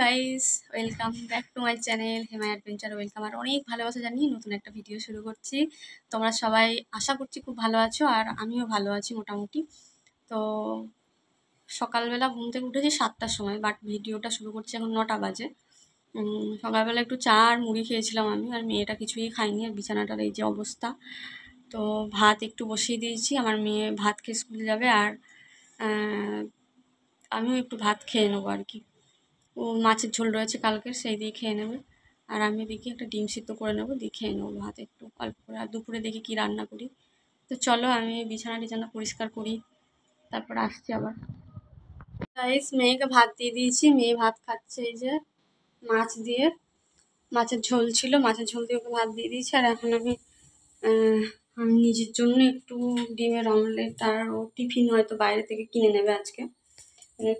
Guys, welcome back to my channel Hema adventure. Welcome আর অনেক ভালোবাসা জানিয়ে নতুন একটা ভিডিও শুরু করছি। তোমরা সবাই আশা করছি খুব ভালো আছো, আর আমিও ভালো আছি মোটামুটি। তো সকালবেলা ঘুম থেকে উঠেছি 7টার সময়, বাট ভিডিওটা শুরু করছি এখন 9টা বাজে। সকালবেলা একটু চা আর মুড়ি খেয়েছিলাম আমি, আর মেয়েটা কিছুই খাইনি, আর বিছানাটার এই যে অবস্থা। তো ভাত একটু বসিয়ে দিয়েছি, আমার মেয়ে ভাত খেয়ে স্কুল যাবে, আর আমিও একটু ভাত খেয়ে নেবো আর কি। ও মাছের ঝোল রয়েছে কালকের, সেই দিয়ে খেয়ে নেবে। আর আমি দেখি একটা ডিম সিদ্ধ করে নেবো, দিয়ে খেয়ে নেবো ভাত একটু অল্প করে। আর দুপুরে দেখি কী রান্না করি। তো চলো আমি বিছানা টিছানা পরিষ্কার করি, তারপর আসছি আবার। গাইস, মেয়েকে ভাত দিয়ে দিয়েছি, মেয়ে ভাত খাচ্ছে এই যে মাছ দিয়ে। মাছের ঝোল ছিল, মাছের ঝোল দিয়ে ওকে ভাত দিয়ে দিয়েছি। আর এখন আমি নিজের জন্য একটু ডিমের অমলেট, আর ও টিফিন হয়তো বাইরে থেকে কিনে নেবে আজকে,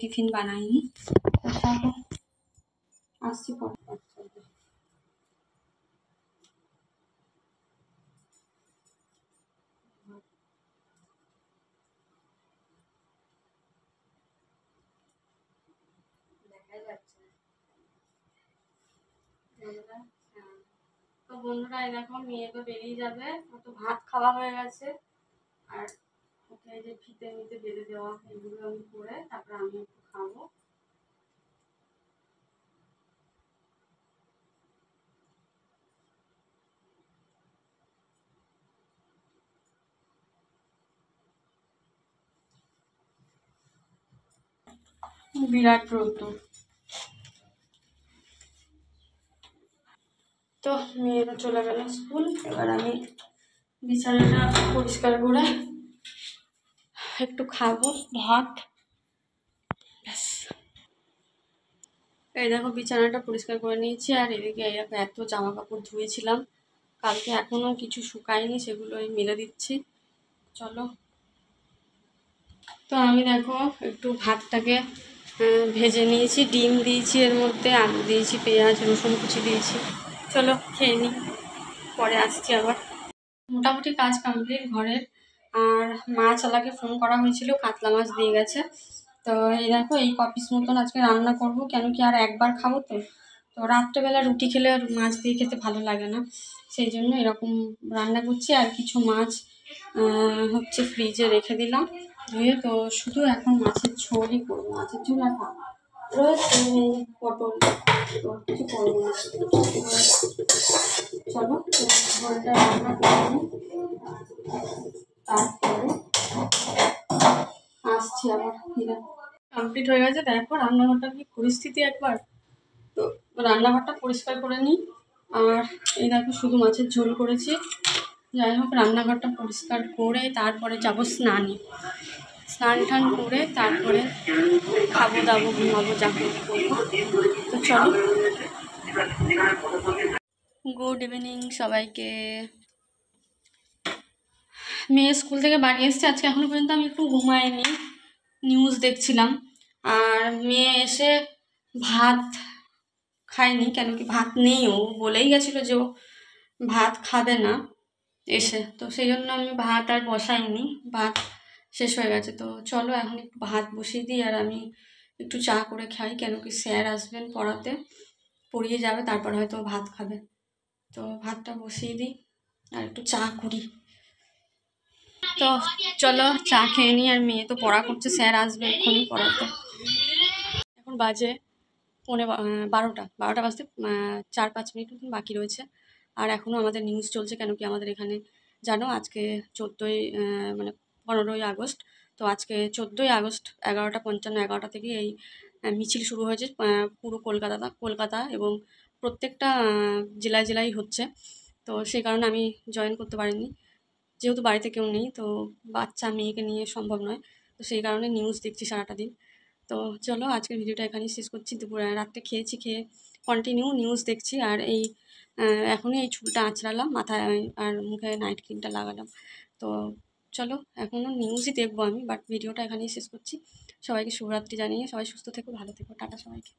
টিফিন বানাইনি। আসছি পরে। তো বন্ধুরা, এই দেখো মেয়ে তো বেরিয়ে যাবে, ও তো ভাত খাওয়া হয়ে গেছে। আর ওকে এই যে ফিতে মিতে বেঁধে দেওয়া, এগুলো আমি করে তারপর আমি একটু খাবো। বিরাট রোদ্দুর। তো মেয়েরা চলে গেল স্কুল, এবার আমি বিছানাটা পরিষ্কার করে একটু খাবো ভাত। এই দেখো বিছানাটা পরিষ্কার করে নিয়েছি, আর এদিকে এত জামা কাপড় ধুয়েছিলাম কালকে, এখনো কিছু শুকায়নি, সেগুলো মেলে দিচ্ছি। চলো। তো আমি দেখো একটু ভাতটাকে ভেজে নিয়েছি, ডিম দিয়েছি, এর মধ্যে আলু দিয়েছি, পেঁয়াজ রসুন কুচি দিয়েছি। চলো খেয়ে নিই, পরে আসছি আবার। মোটামুটি কাজ কমপ্লিট ঘরের। আর মাছ আলাকে ফোন করা হয়েছিল, কাতলা মাছ দিয়ে গেছে। তো এই দেখো এই কপিস মতন আজকে রান্না করব, কেন কি আর একবার খাবো তো। তো রাত্রেবেলা রুটি খেলে আর মাছ দিয়ে খেতে ভালো লাগে না, সেই জন্য এরকম রান্না করছি। আর কিছু মাছ হচ্ছে ফ্রিজে রেখে দিলাম ধুয়ে। তো শুধু এখন মাছের ঝোলই করবো, মাছের ঝোল আর ভাত রয়েছে, পটল, তো কিছু করবো না। চলো ঝোলটা রান্না করে নিই, তারপরে আসছি আবার ফিরে। কমপ্লিট হয়ে গেছে, দেখো রান্নাঘরটার কি পরিস্থিতি একবার। তো রান্নাঘরটা পরিষ্কার করে নিই। আর এই দেখো শুধু মাছের ঝোল করেছি। যাই হোক, রান্নাঘরটা পরিষ্কার করে তারপরে যাবো স্নানে। স্নান টান করে তারপরে খাবো দাবো, ঘুমাবো, যা করবো। তো চলো। গুড ইভিনিং সবাইকে। মেয়ে স্কুল থেকে বাড়ি এসছে আজকে, এখনো পর্যন্ত আমি একটু ঘুমাইনি, নিউজ দেখছিলাম। আর মেয়ে এসে ভাত খায়নি, কেন কি ভাত নেই, ও বলেই গেছিলো যে ও ভাত খাবে না এসে, তো সেই জন্য আমি ভাত আর বসাইনি, ভাত শেষ হয়ে গেছে। তো চলো এখন একটু ভাত বসিয়ে দিই, আর আমি একটু চা করে খাই, কেন কি স্যার আসবেন পড়াতে, পড়িয়ে যাবে, তারপর হয়তো ভাত খাবে। তো ভাতটা বসিয়ে দিই আর একটু চা করি। তো চলো চা খেয়ে নিই, আর মেয়ে তো পড়া করছে, স্যার আসবে এক্ষুনি পড়াতে। এখন বাজে 12টা বাজতে 4-5 মিনিট মতন বাকি রয়েছে। আর এখনও আমাদের নিউজ চলছে, কেন কি আমাদের এখানে জানো আজকে 14ই মানে 15ই আগস্ট। তো আজকে 14ই আগস্ট 11:55, 11টা থেকে এই মিছিল শুরু হয়েছে পুরো কলকাতা এবং প্রত্যেকটা জেলায় জেলায় হচ্ছে। তো সেই কারণে আমি জয়েন করতে পারিনি, যেহেতু বাড়িতে কেউ নেই, তো বাচ্চা মেয়েকে নিয়ে সম্ভব নয়। তো সেই কারণে নিউজ দেখছি সারাটা দিন। তো চলো আজকের ভিডিওটা এখানেই শেষ করছি। দুপুরে রাত্রে খেয়েছি, খেয়ে কন্টিনিউ নিউজ দেখছি। আর এই এখনই এই চুলটা আঁচড়ালাম মাথায়, আর মুখে নাইট ক্রিমটা লাগালাম। তো চলো এখনও নিউজই দেখবো আমি, বাট ভিডিওটা এখানেই শেষ করছি। সবাইকে শুভরাত্রি জানিয়ে সবাই সুস্থ থেকো, ভালো থেকো, টাটা সবাইকে।